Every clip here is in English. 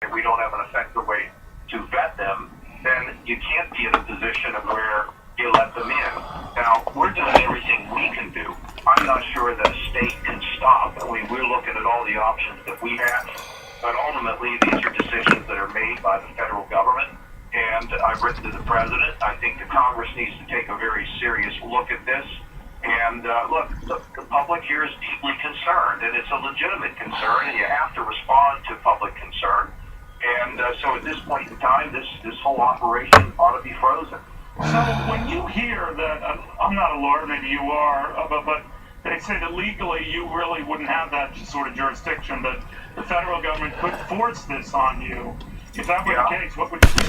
and we don't have an effective way to vet them, then you can't be in a position of where you let them in. Now, we're doing everything we can do. I'm not sure that a state can stop. I mean, we're looking at all the options that we have, but ultimately these are decisions that are made by the federal government. And I've written to the president. I think the Congress needs to take a very serious look at this. And look, the public here is deeply concerned, and it's a legitimate concern, and you have to respond to public concern. And so at this point in time, this whole operation ought to be frozen. So when you hear that, I'm not a lawyer, maybe you are, but they say that legally you really wouldn't have that sort of jurisdiction, that the federal government could force this on you. If that were the case, what would you do?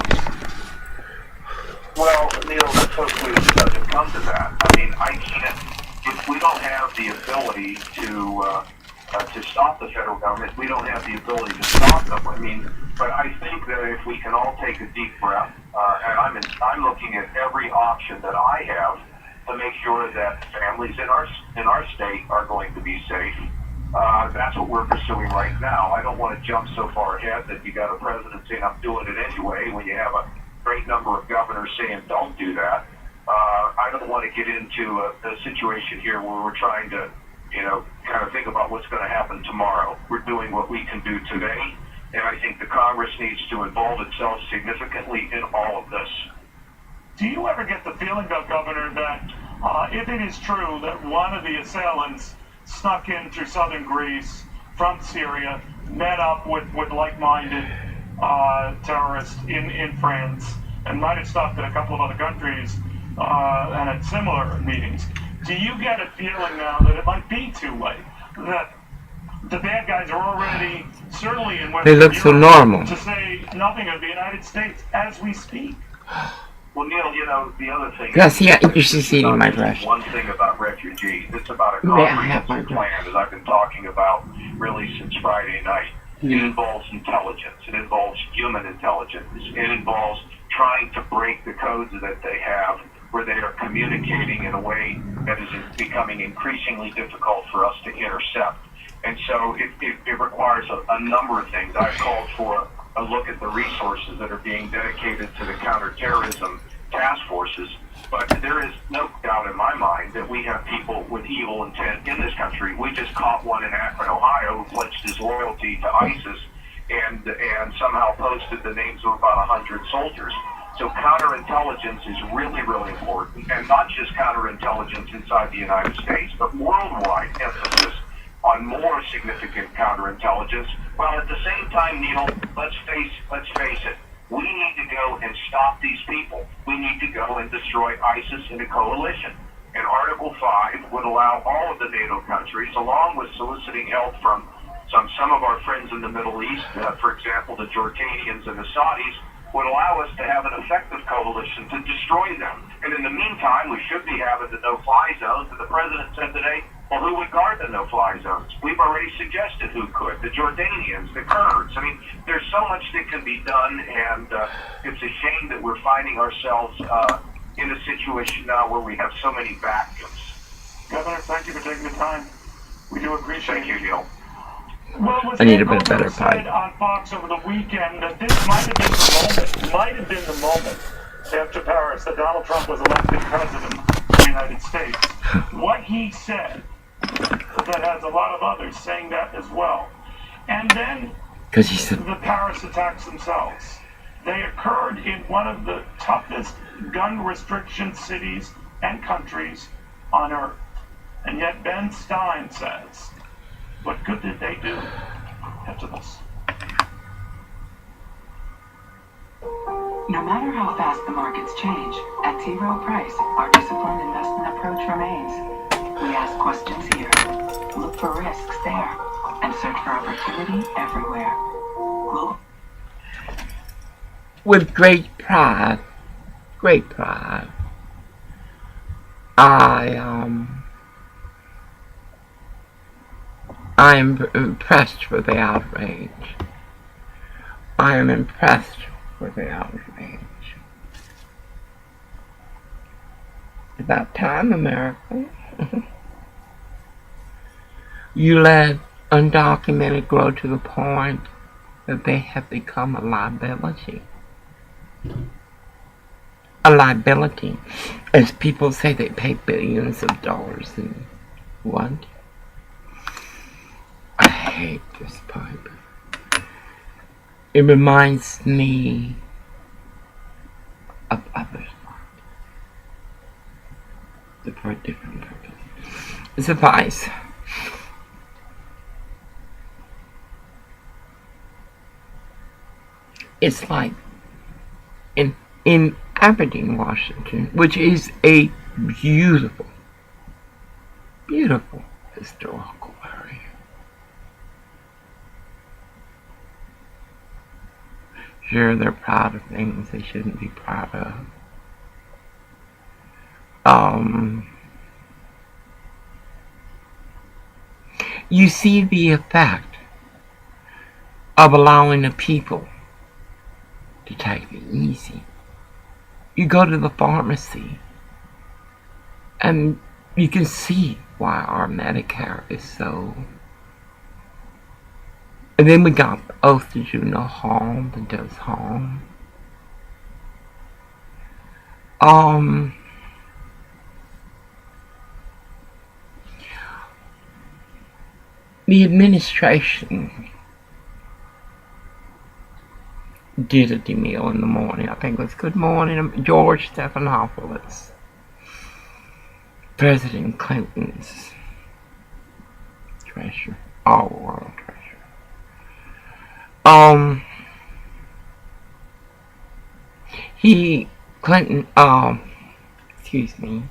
Well, Neil, let's hopefully it doesn't come to that. I mean, I can't, if we don't have the ability to stop the federal government, we don't have the ability to stop them. I mean, but I think that if we can all take a deep breath, and I'm looking at every option that I have to make sure that families in our state are going to be safe. That's what we're pursuing right now. I don't want to jump so far ahead that you got a president saying I'm doing it anyway when you have a great number of governors saying don't do that. I don't want to get into a situation here where we're trying to, kind of think about what's going to happen tomorrow. We're doing what we can do today, and I think the Congress needs to involve itself significantly in all of this. Do you ever get the feeling, though, Governor, that if it is true that one of the assailants snuck in through southern Greece from Syria, met up with like-minded terrorists in France, and might have stopped in a couple of other countries and at similar meetings, do you get a feeling now that it might be too late? That the bad guys are already, certainly in Western They look so normal. To say nothing of the United States as we speak. Well, Neil, the other thing... Yes, yeah, you should see my brush. One thing about refugees, it's about a comprehensive plan, as I've been talking about really since Friday night. It involves intelligence. It involves human intelligence. It involves trying to break the codes that they have, where they are communicating in a way that is becoming increasingly difficult for us to intercept. And so it requires a number of things. I've called for a look at the resources that are being dedicated to the counterterrorism task forces. But there is no doubt in my mind that we have people with evil intent in this country. We just caught one in Akron, Ohio, who pledged his loyalty to ISIS and somehow posted the names of about 100 soldiers. So counterintelligence is really, really important, and not just counterintelligence inside the United States, but worldwide emphasis on more significant counterintelligence. While at the same time, Neil, let's face it, we need to go and stop these people. We need to go and destroy ISIS in a coalition. And Article 5 would allow all of the NATO countries, along with soliciting help from some of our friends in the Middle East, for example, the Jordanians and the Saudis, would allow us to have an effective coalition to destroy them. And in the meantime, we should be having the no-fly zones. And the president said today, well, who would guard the no-fly zones? We've already suggested who could. The Jordanians, the Kurds. I mean, there's so much that can be done, and it's a shame that we're finding ourselves in a situation now where we have so many vacuums. Governor, thank you for taking the time. We do appreciate it. Thank you, Neil. Well, I need a bit better said on Fox over the weekend that this might have been the moment after Paris that Donald Trump was elected president of the United States. What he said, that has a lot of others saying that as well. And then the Paris attacks themselves. They occurred in one of the toughest gun restriction cities and countries on earth. And yet Ben Stein says, what good did they do after this? No matter how fast the markets change, at T. Rowe Price, our disciplined investment approach remains. We ask questions here, look for risks there, and search for opportunity everywhere. With great pride, I am impressed with the outrage. I am impressed with the outrage. About time, America. You let undocumented grow to the point that they have become a liability. A liability. As people say, they pay billions of dollars and what? I hate this pipe. It reminds me of others. For a different purpose. It's a vice. It's like in Aberdeen, Washington, which is a beautiful, beautiful historical area. Sure, they're proud of things they shouldn't be proud of. You see the effect of allowing the people to take it easy. You go to the pharmacy and you can see why our Medicare is so. And then we got the oath to do no harm that does harm. The administration did a deal in the morning. I think it was Good Morning, George Stephanopoulos, President Clinton's treasurer, all-world treasurer. Clinton, excuse me.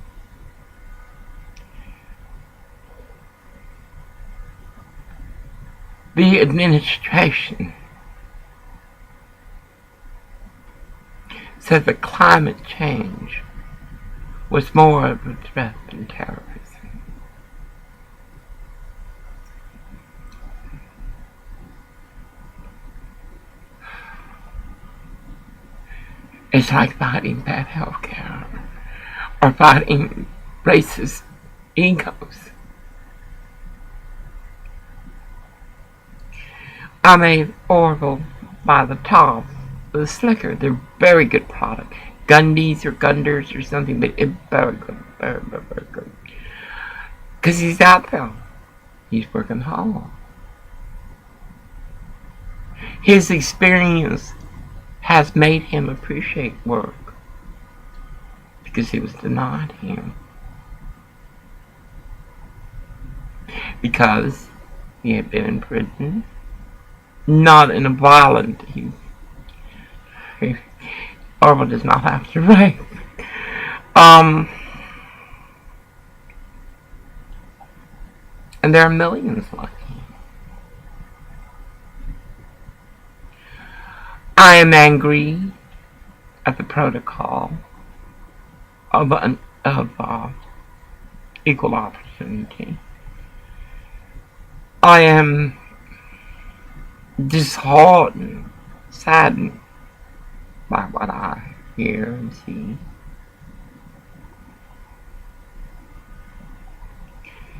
The administration said that climate change was more of a threat than terrorism. It's like fighting bad health care or fighting racist egos. I made Orville by the top with a slicker. They're very good product. Gundies or Gunders or something, but it's very good. Very, very, very good. Because he's out there. He's working hard. His experience has made him appreciate work because it was denied him. Because he had been in prison. Not in a violent. Orwell does not have to rape. And there are millions like him. I am angry at the protocol of equal opportunity. I am disheartened, saddened by what I hear and see.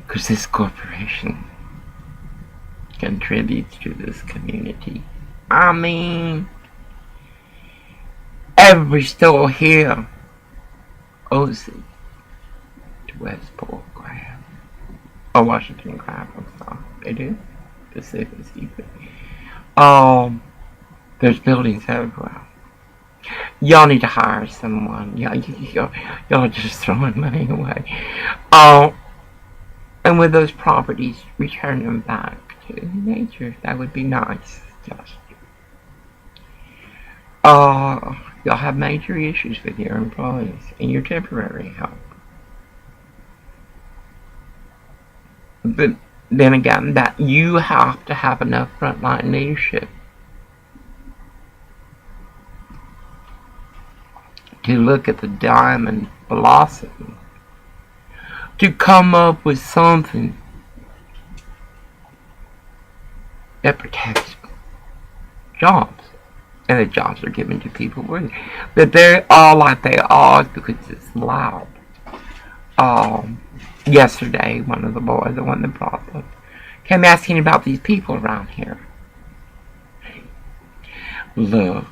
Because this corporation contributes to this community. I mean, every store here owes it to Westport Crab. Or Washington Crab, I'm sorry. They do? Specifically. There's buildings everywhere. Y'all need to hire someone. Y'all are just throwing money away. And with those properties, return them back to nature. That would be nice. Just. Y'all have major issues with your employees and your temporary help. But then again, that you have to have enough frontline leadership to look at the diamond philosophy, to come up with something that protects jobs, and the jobs are given to people worthy. But they're all like they are because it's loud. Yesterday, one of the boys, the one that brought them, came asking about these people around here. Look.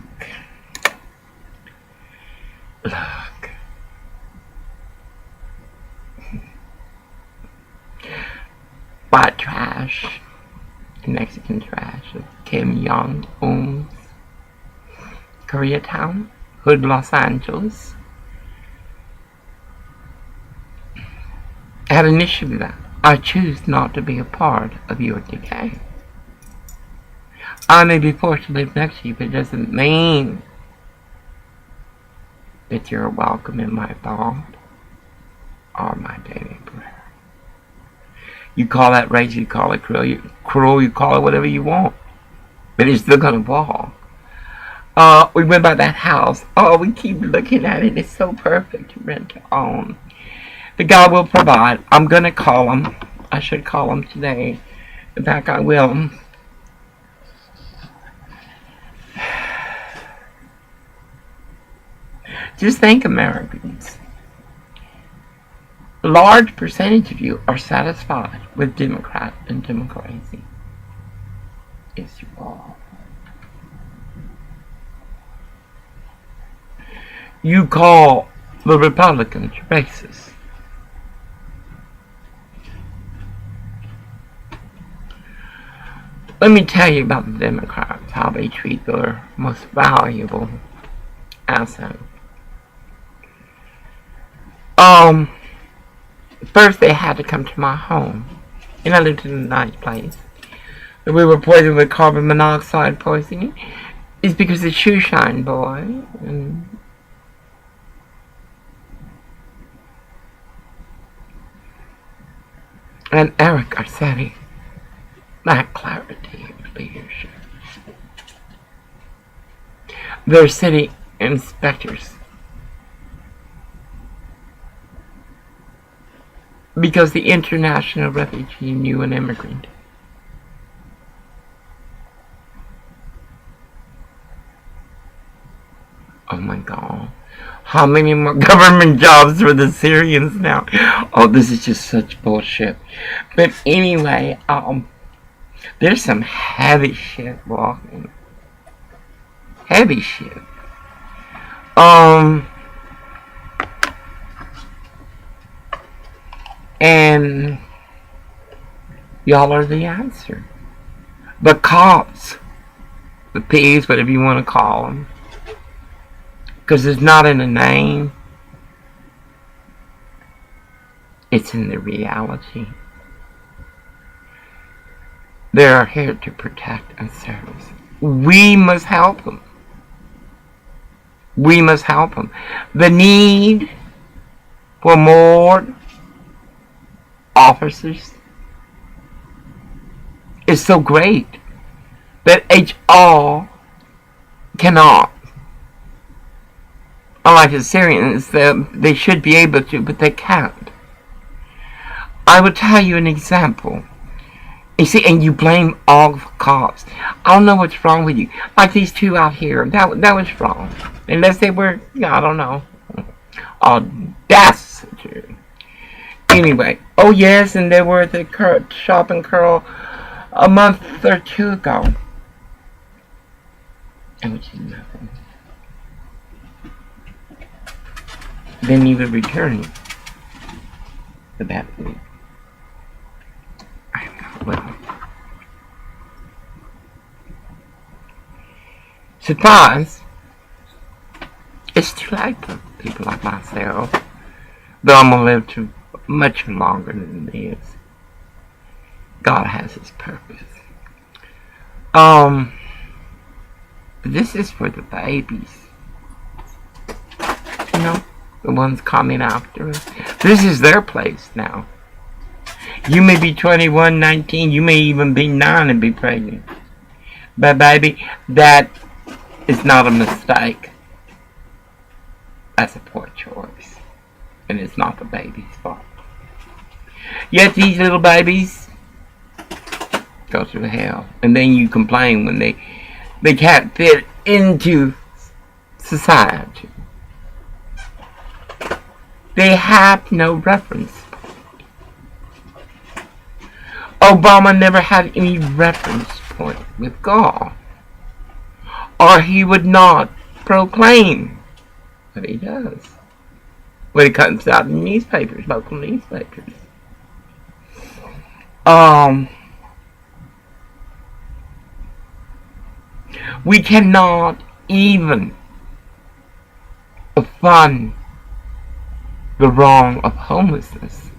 White trash, Mexican trash of Kim Jong-un's Koreatown, Hood, Los Angeles. I have an issue with that. I choose not to be a part of your decay. I may be forced to live next to you, but it doesn't mean that you're welcome in my thought or my daily prayer. You call that rage, you call it cruel, you call it whatever you want. But it's still gonna fall. We went by that house. Oh, we keep looking at it. It's so perfect to rent to own. But God will provide. I'm gonna call him. I should call him today. In fact, I will. Just think, Americans. A large percentage of you are satisfied with Democrat and democracy. Yes, you are. You call the Republicans racist. Let me tell you about the Democrats, how they treat their most valuable asset. First they had to come to my home, and I lived in a nice place. We were poisoned with carbon monoxide poisoning. It's because the shoe shine boy and Eric Garcetti lack clarity of leadership. They're city inspectors because the international refugee knew an immigrant. Oh my God. How many more government jobs for the Syrians now? Oh, this is just such bullshit. But anyway, there's some heavy shit walking. Heavy shit. And y'all are the answer. The cops, the pigs, whatever you want to call them, because it's not in the name, it's in the reality. They are here to protect and serve us. We must help them. We must help them. The need for more officers is so great that HR cannot. Unlike the Syrians, they should be able to, but they can't. I will tell you an example. You see, and you blame all the cops. I don't know what's wrong with you. Like these two out here, that was wrong. Unless they were, I don't know, audacity. Anyway, oh yes, and they were at the shop and curl a month or two ago. And which is nothing. Then you would return the bad food. I am not well. Surprise! It's too late for people like myself. Though I'm gonna live to much longer than this. God has His purpose. This is for the babies. You know, the ones coming after us. This is their place now. You may be 21, 19, you may even be 9 and be pregnant. But baby, that is not a mistake. That's a poor choice. And it's not the baby's fault. Yet these little babies go through hell. And then you complain when they can't fit into society. They have no reference point. Obama never had any reference point with God. or he would not proclaim what he does when it comes out in newspapers, local newspapers. We cannot even fund the wrong of homelessness.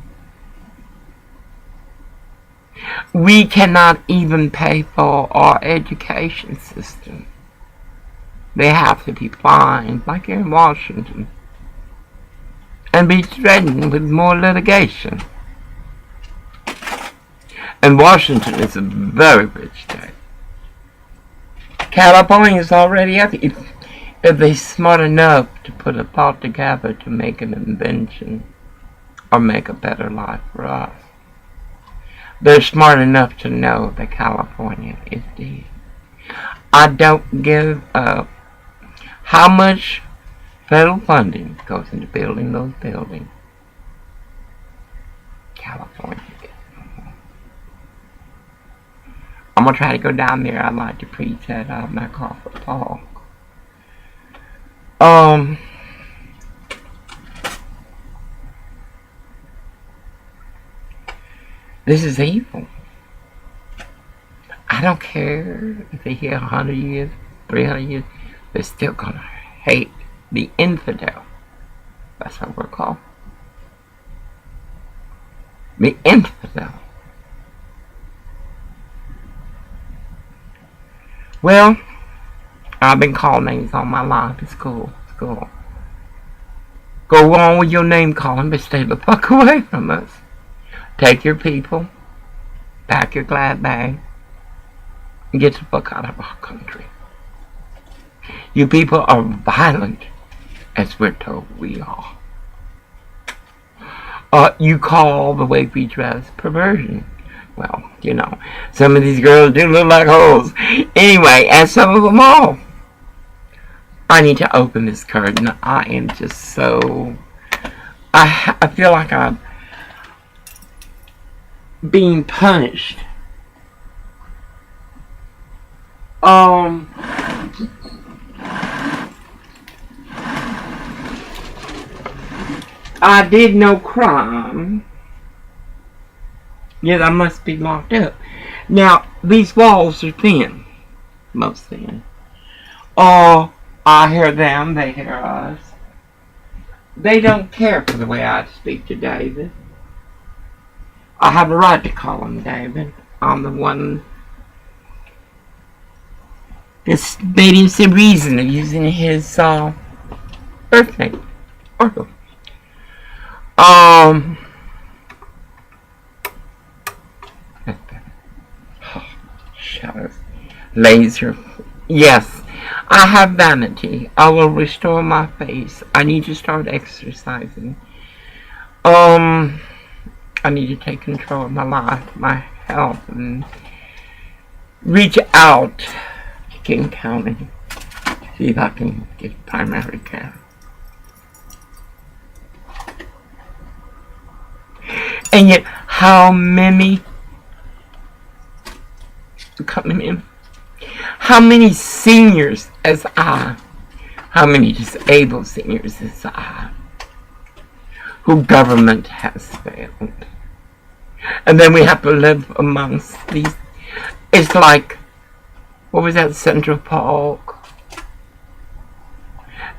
We cannot even pay for our education system. They have to be fined, like here in Washington, and be threatened with more litigation. And Washington is a very rich state. California is already up. If they're smart enough to put a thought together to make an invention or make a better life for us, they're smart enough to know that California is dead. I don't give up. How much federal funding goes into building those buildings? California is. I'm going to try to go down there. I'd like to preach at MacArthur Park. This is evil. I don't care if they're here 100 years, 300 years, they're still going to hate the infidel. That's what we're called. The infidel. Well, I've been called names all my life. It's cool. It's cool. Go on with your name calling, but stay the fuck away from us. Take your people, pack your glad bag, and get the fuck out of our country. You people are violent, as we're told we are. You call the way we dress perversion. Well, you know, some of these girls do look like hoes. Anyway, and some of them all. I need to open this curtain. I am just so... I feel like I'm being punished. I did no crime. Yet I must be locked up. Now, these walls are thin. Most thin. I hear them, they hear us. They don't care for the way I speak to David. I have a right to call him David. I'm the one that's made him some reason of using his birth name. Orville. Shadows. Laser. Yes. I have vanity. I will restore my face. I need to start exercising. I need to take control of my life, my health, and reach out to King County. See if I can get primary care. And yet, how many coming in? How many seniors as I? How many disabled seniors as I? Who government has failed. And then we have to live amongst these. It's like, what was that, Central Park?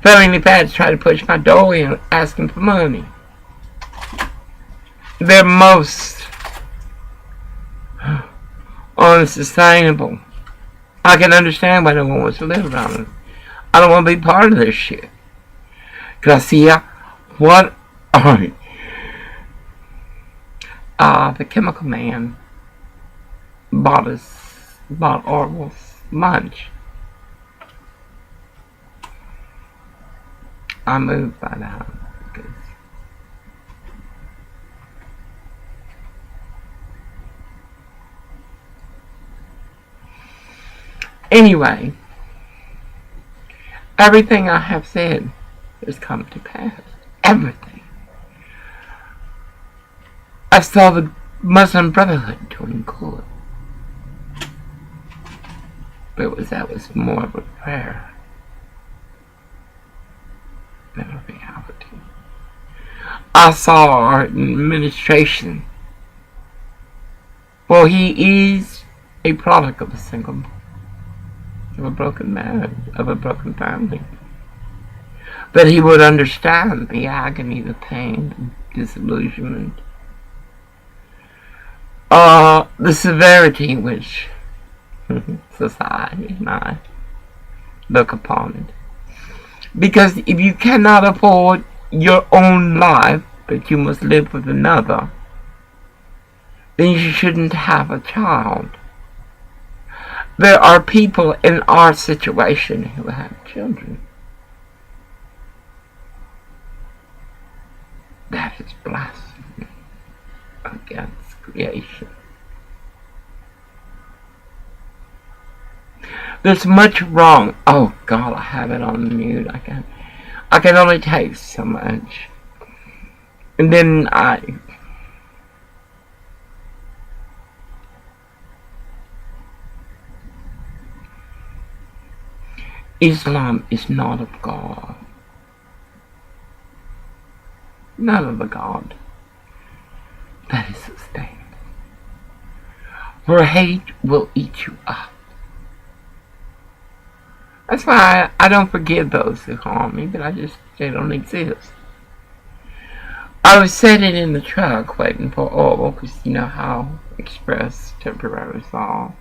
Family Pads try to push my door in asking for money. They're most unsustainable. I can understand why no one wants to live around it. I don't want to be part of this shit. Gracia, what are you? The chemical man bought Orville's lunch. I moved by that because anyway, everything I have said has come to pass. Everything. I saw the Muslim Brotherhood doing good. But that was more of a prayer than a reality. I saw our administration. Well, he is a product of a broken marriage, of a broken family. But he would understand the agony, the pain, the disillusionment, the severity in which society and I look upon it. Because if you cannot afford your own life, but you must live with another, then you shouldn't have a child. There are people in our situation who have children. That is blasphemy against creation. There's much wrong. Oh God, I have it on mute. I can only take so much. And then Islam is not of God. Not of the God that is sustained. For hate will eat you up. That's why I don't forgive those who harm me, but they don't exist. I was sitting in the truck waiting for oil, because you know how express temporary are.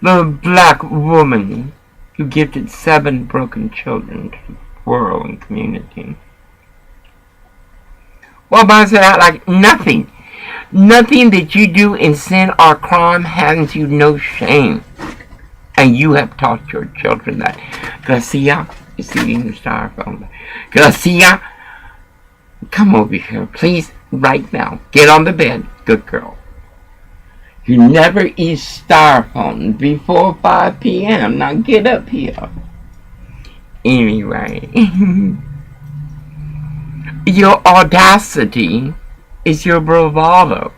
The black woman who gifted 7 broken children to the world and community. Well, by that, like nothing. Nothing that you do in sin or crime has you no shame. And you have taught your children that. Garcia is eating the styrofoam. Garcia, come over here, please, right now. Get on the bed. Good girl. You never eat styrofoam before 5 p.m. Now get up here. Anyway. Your audacity is your bravado.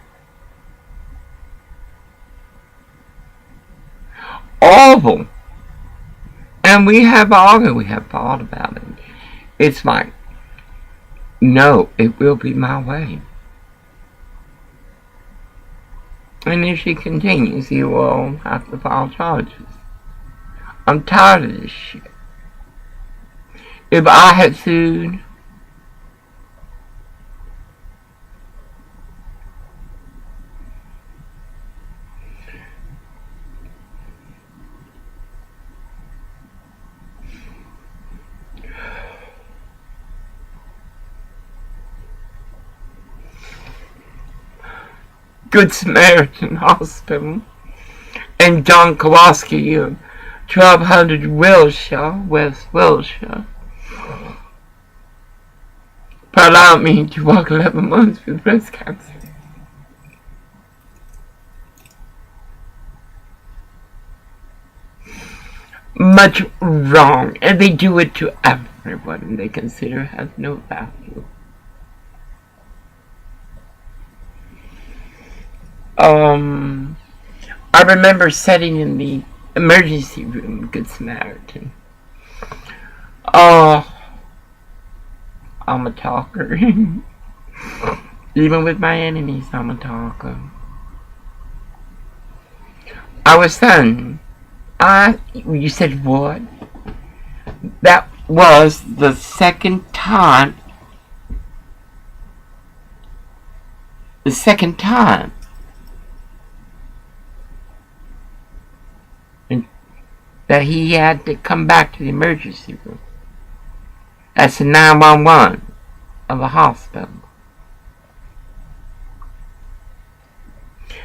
Awful. And we have thought about it. It's like, no, it will be my way. And if she continues, he will have to file charges. I'm tired of this shit. If I had sued, Good Samaritan Hospital and John Kowalski of 1200 Wilshire, West Wilshire, allowed me to walk 11 months with breast cancer. Much wrong, and they do it to everyone they consider has no value. I remember sitting in the emergency room, Good Samaritan. I'm a talker. Even with my enemies, I'm a talker. I was saying, you said what? That was the second time. That he had to come back to the emergency room. That's the 911 of a hospital.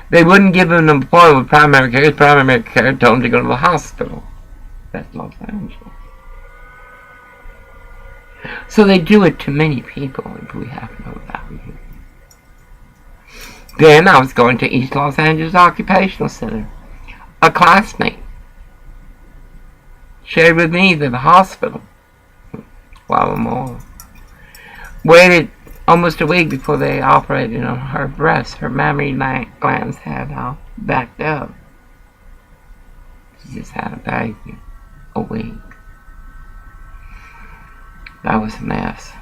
They wouldn't give him an appointment with primary care. Primary care told him to go to the hospital. That's Los Angeles. So they do it to many people if we have no value. Then I was going to East Los Angeles Occupational Center. A classmate shared with me to the hospital while I'm on. Waited almost a week before they operated on her breast. Her mammary glands had backed up. She just had a baby. A week. That was a mess.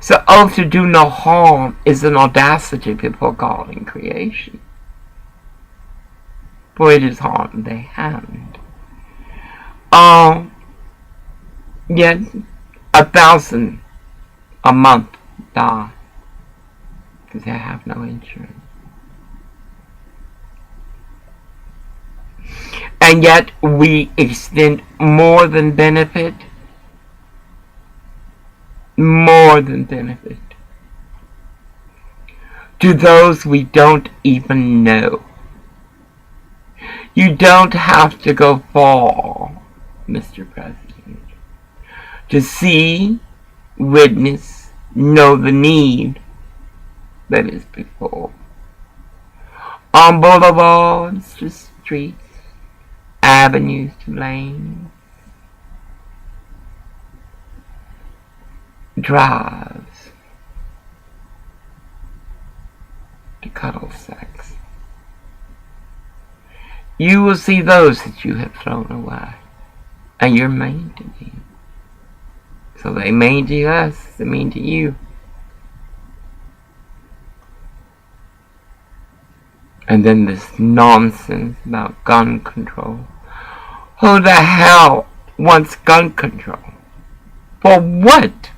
So oath to do no harm is an audacity before God in creation. For it is harm they hadn't. Yet 1,000 a month die because they have no insurance. And yet we extend more than benefit. More than benefit. To those we don't even know. You don't have to go far, Mr. President, to see, witness, know the need that is before. On boulevards to streets, avenues to lanes, drives to cuddle sex. You will see those that you have thrown away, and you're mean to me. So they mean to us, they mean to you. And then this nonsense about gun control. Who the hell wants gun control? For what?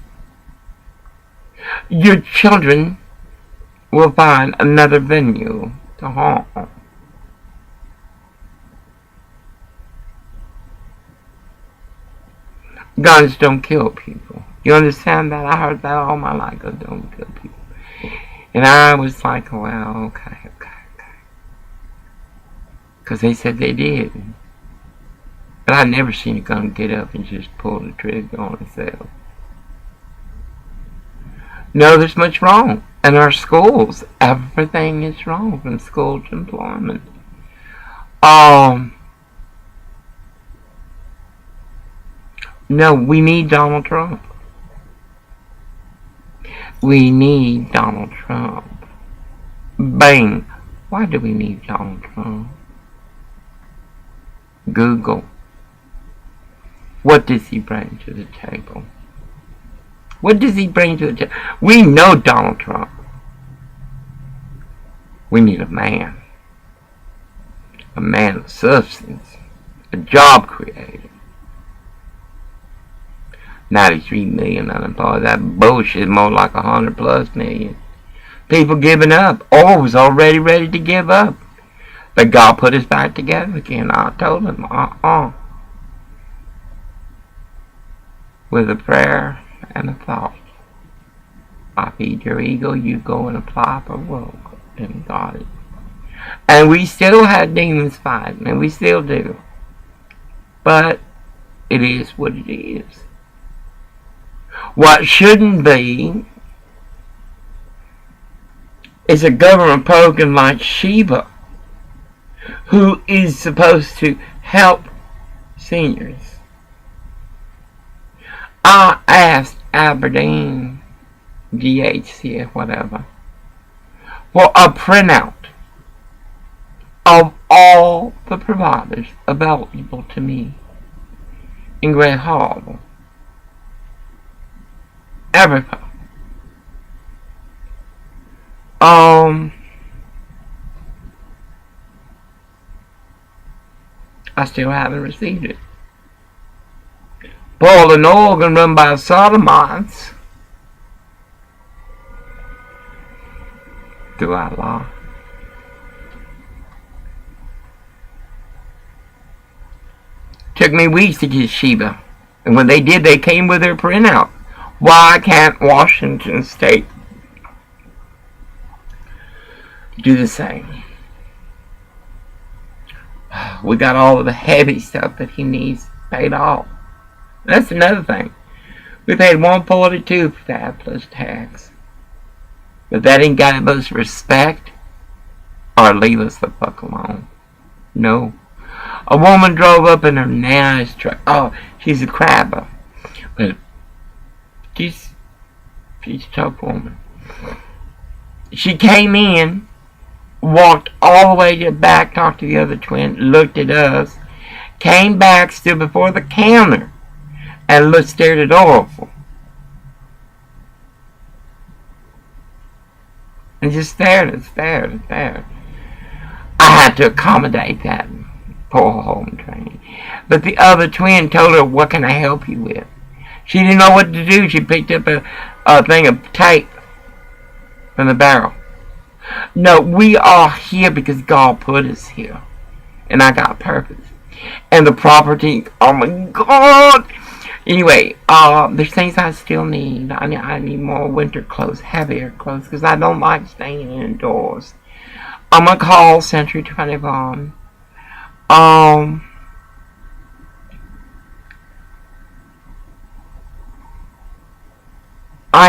Your children will find another venue to harm. Guns don't kill people. You understand that? I heard that all my life. Guns don't kill people. And I was like, well, okay. Because they said they did. But I've never seen a gun get up and just pull the trigger on itself. No, there's much wrong. In our schools, everything is wrong from school to employment. No, we need Donald Trump. We need Donald Trump. Bang. Why do we need Donald Trump? Google. What does he bring to the table? What does he bring to the table? We know Donald Trump. We need a man. A man of substance. A job creator. 93 million unemployed. That bullshit more like 100 plus million. People giving up. Or was already ready to give up. But God put us back together again. I told him, with a prayer and a thought. I feed your ego, you go and apply for work. And got it. And we still had demons fighting, and we still do. But it is what it is. What shouldn't be is a government program like Sheba, who is supposed to help seniors. I asked Aberdeen, DHC, whatever, for a printout of all the providers available to me in Great Harbor. Everything. I still haven't received it. Portland, Oregon, run by sodomites. Do I lie? Took me weeks to get Sheba. And when they did, they came with their printout. Why can't Washington State do the same? We got all of the heavy stuff that he needs paid off. That's another thing. We paid $142 for that plus tax. But that ain't got us respect or leave us the fuck alone. No. A woman drove up in her nice truck. Oh, she's a crabber. But she's She's a tough woman. She came in, walked all the way to the back, talked to the other twin, looked at us, came back, stood before the counter, and stared at Oracle. And just stared and stared and stared. I had to accommodate that poor home training. But the other twin told her, what can I help you with? She didn't know what to do. She picked up a thing of tape from the barrel. No, we are here because God put us here. And I got purpose. And the property, oh my God! Anyway, there's things I still need. I need more winter clothes, heavier clothes, because I don't like staying indoors. I'm gonna call Century 21. I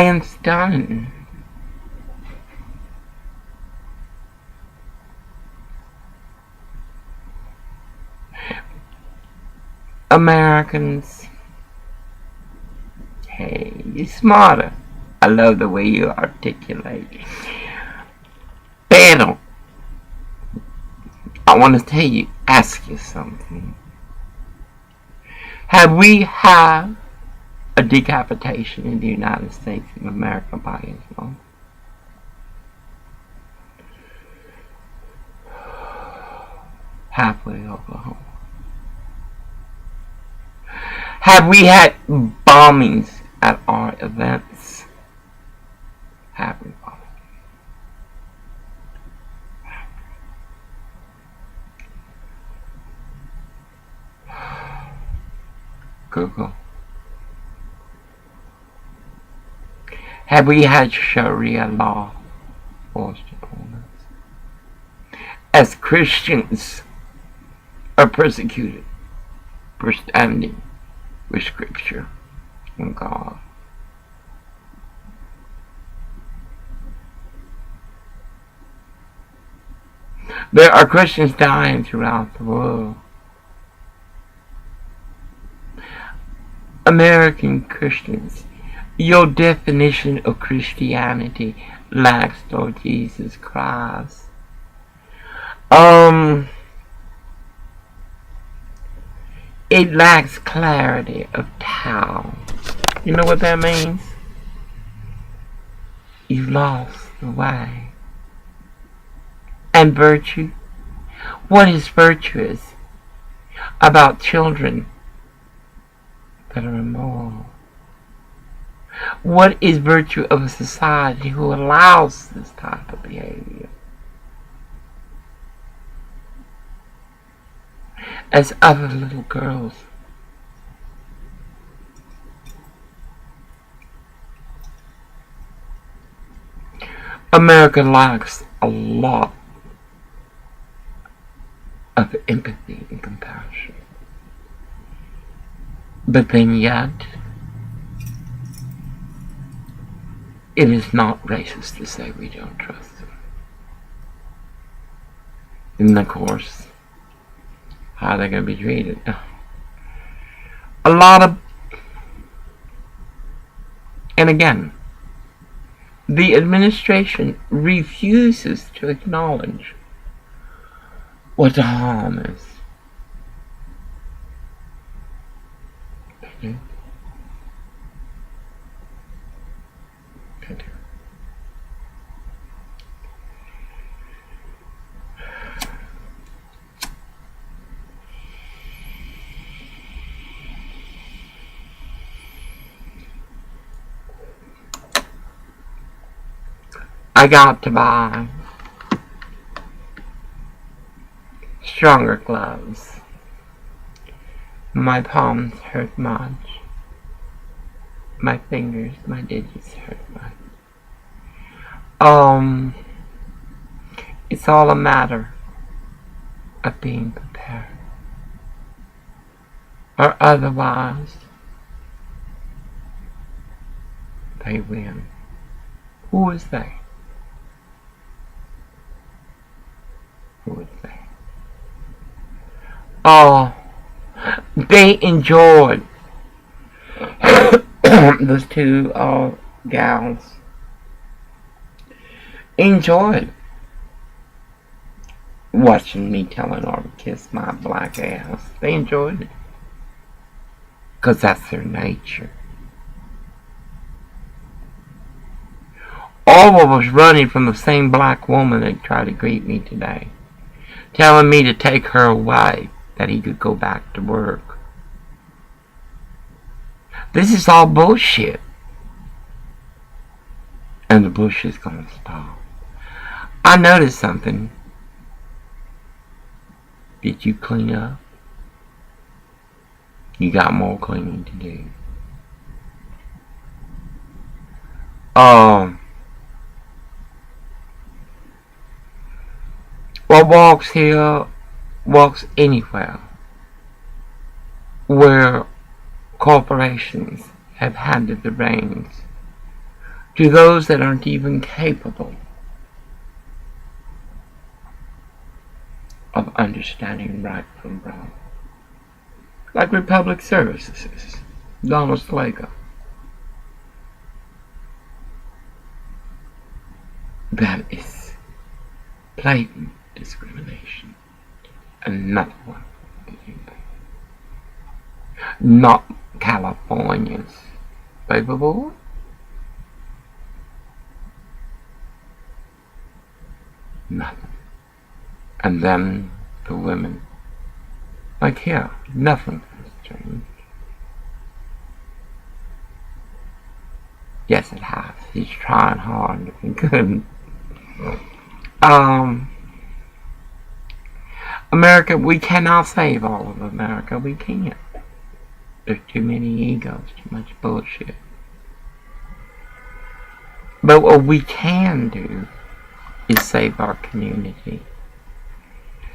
am stunned. Americans, hey, you're smarter. I love the way you articulate. Pero, I want to ask you something. Have we had a decapitation in the United States of America by Islam? Halfway, Oklahoma. Have we had bombings at our events? Have we? Google. Have we had Sharia law forced upon us? As Christians are persecuted for standing with Scripture and God. There are Christians dying throughout the world. American Christians, your definition of Christianity lacks Lord Jesus Christ. It lacks clarity of Tao. You know what that means? You've lost the way. And virtue? What is virtuous about children that are immoral? What is virtue of a society who allows this type of behavior? As other little girls America lacks a lot of empathy and compassion. But then yet, it is not racist to say we don't trust them. And of course, how are they going to be treated? A lot of, and again, the administration refuses to acknowledge what the harm is. Okay. I got to buy stronger gloves. My palms hurt much. My fingers, my digits hurt much. It's all a matter of being prepared. Or otherwise, they win. Who is they? Who is they? Oh, they enjoyed those two gals enjoyed watching me telling her to kiss my black ass. They enjoyed it. Because that's their nature. All of us running from the same black woman that tried to greet me today, telling me to take her away, that he could go back to work. This is all bullshit. And the bullshit's gonna stop. I noticed something. Did you clean up? You got more cleaning to do. What walks here, walks anywhere where corporations have handed the reins to those that aren't even capable of understanding right from wrong. Like Republic Services, Donald Slager. That is blatant discrimination, and not one. Not California's paper boy. Nothing. And then the women. Like here, nothing has changed. Yes, it has. He's trying hard if he couldn't. America, we cannot save all of America. We can't. There's too many egos, too much bullshit. But what we can do is save our community.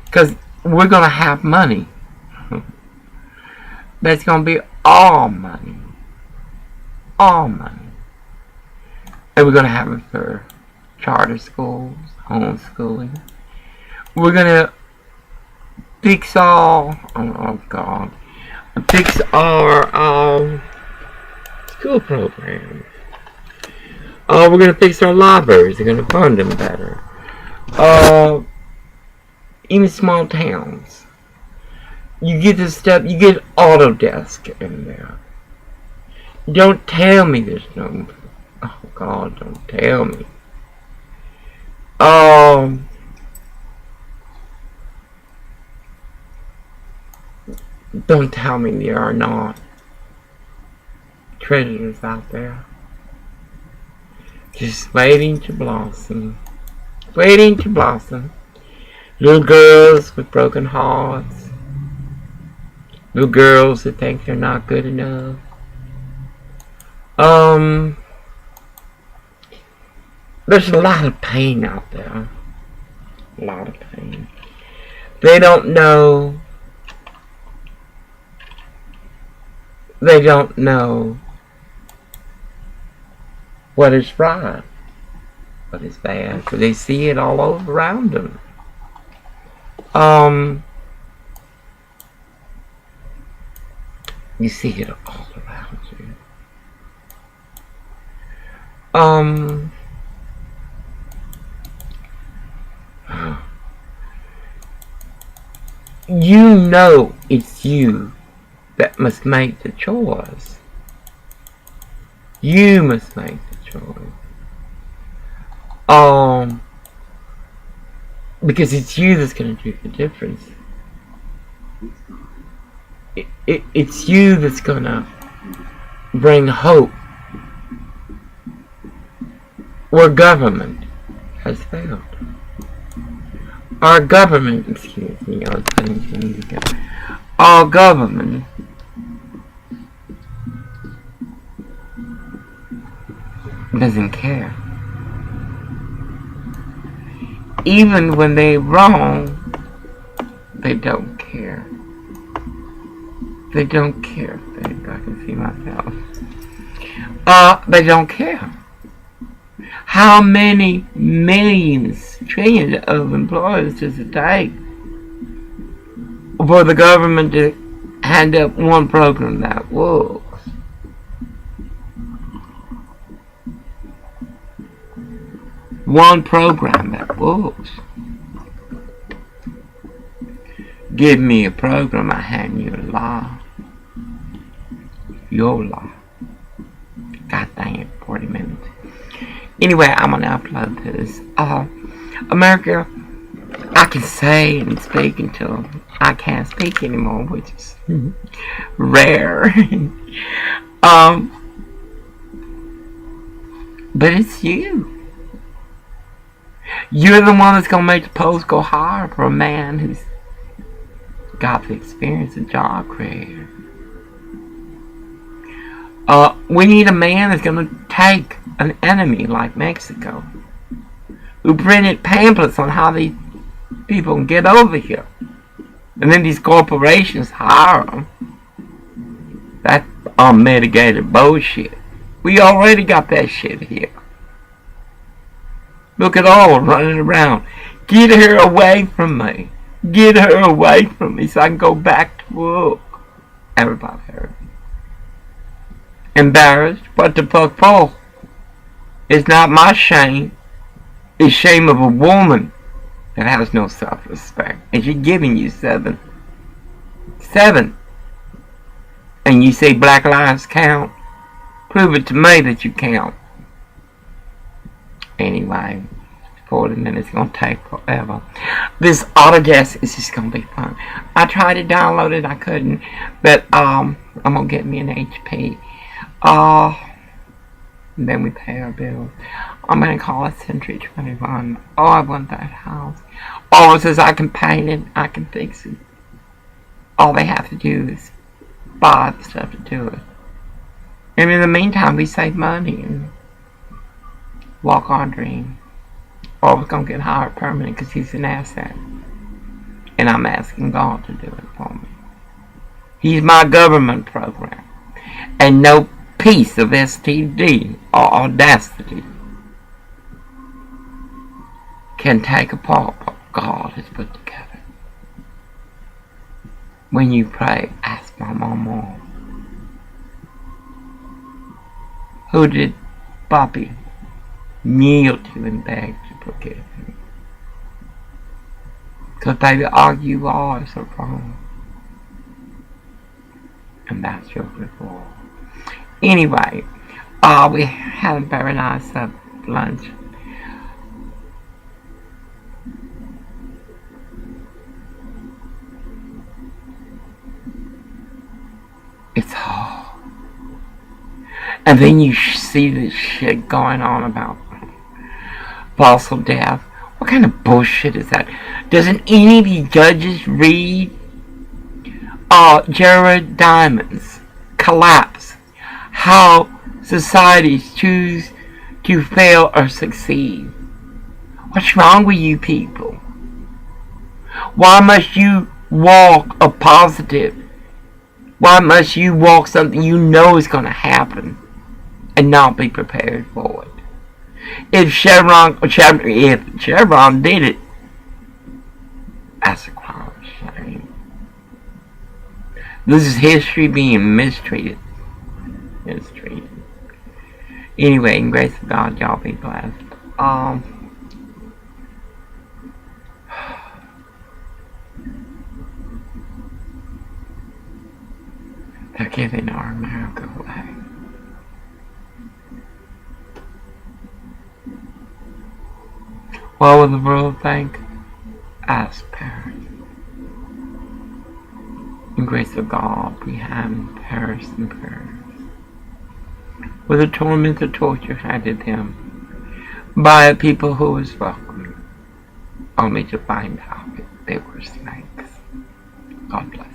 Because we're going to have money. That's going to be all money. All money. And we're going to have it for charter schools, homeschooling. We're going to fix all, fix our school programs. We're going to fix our libraries. We're going to fund them better. Even small towns. You get this stuff, you get Autodesk in there. Don't tell me there's no, oh God, don't tell me. Don't tell me there are not treasures out there. Just waiting to blossom. Waiting to blossom. Little girls with broken hearts. Little girls that think they're not good enough. There's a lot of pain out there. A lot of pain. They don't know. They don't know what is right, what is bad, because they see it all over around them. You see it all around you. You know it's you that must make the choice. You must make the choice. Because it's you that's going to do the difference. It's you that's going to bring hope where government has failed. Our government, excuse me, I was putting things together. Our government doesn't care. Even when they're wrong, they don't care. They don't care. I can see myself. They don't care. How many millions, trillions of employees does it take for the government to hand up one program that works? one program that works. Give me a program, I hand you a law. Your law. God dang it, 40 minutes. Anyway, I'm gonna upload this. America, I can say and speak until I can't speak anymore, which is rare. But it's you. You're the one that's gonna make the polls go higher for a man who's got the experience of job creator. We need a man that's gonna take an enemy like Mexico, who printed pamphlets on how these people can get over here, and then these corporations hire them. That's unmitigated bullshit. We already got that shit here. Look at all running around. Get her away from me. Get her away from me so I can go back to work. Everybody heard. Embarrassed? What the fuck for? It's not my shame. It's shame of a woman that has no self-respect. And she's giving you 7. And you say black lives count? Prove it to me that you count. Anyway, 40 minutes is going to take forever. This Autodesk is just going to be fun. I tried to download it, I couldn't. But I'm going to get me an HP. And then we pay our bills. I'm going to call it Century 21. Oh, I want that house. Oh, it says I can paint it, I can fix it. All they have to do is buy the stuff to do it. And in the meantime, we save money and walk our dream. Or we're going to get hired permanent because he's an asset. And I'm asking God to do it for me. He's my government program. And no piece of STD or audacity can take apart what God has put together. When you pray, ask my mama. Who did Bobby kneel to and beg to forgive him? Because baby, all you are is wrong. And that's your reward. Anyway, we had a very nice lunch. It's hard. And then you see this shit going on about fossil death. What kind of bullshit is that? Doesn't any of you judges read Jared Diamond's Collapse? How societies choose to fail or succeed. What's wrong with you people? Why must you walk a positive? Why must you walk something you know is going to happen and not be prepared for it? If Chevron did it, that's a crime of shame. This is history being mistreated. Anyway, in grace of God, y'all be blessed. They're giving our America away. What will the world think? Ask parents. In grace of God, we have Paris and prayers. With the torment and torture handed them by a people who was welcome, only to find out they were snakes. God bless.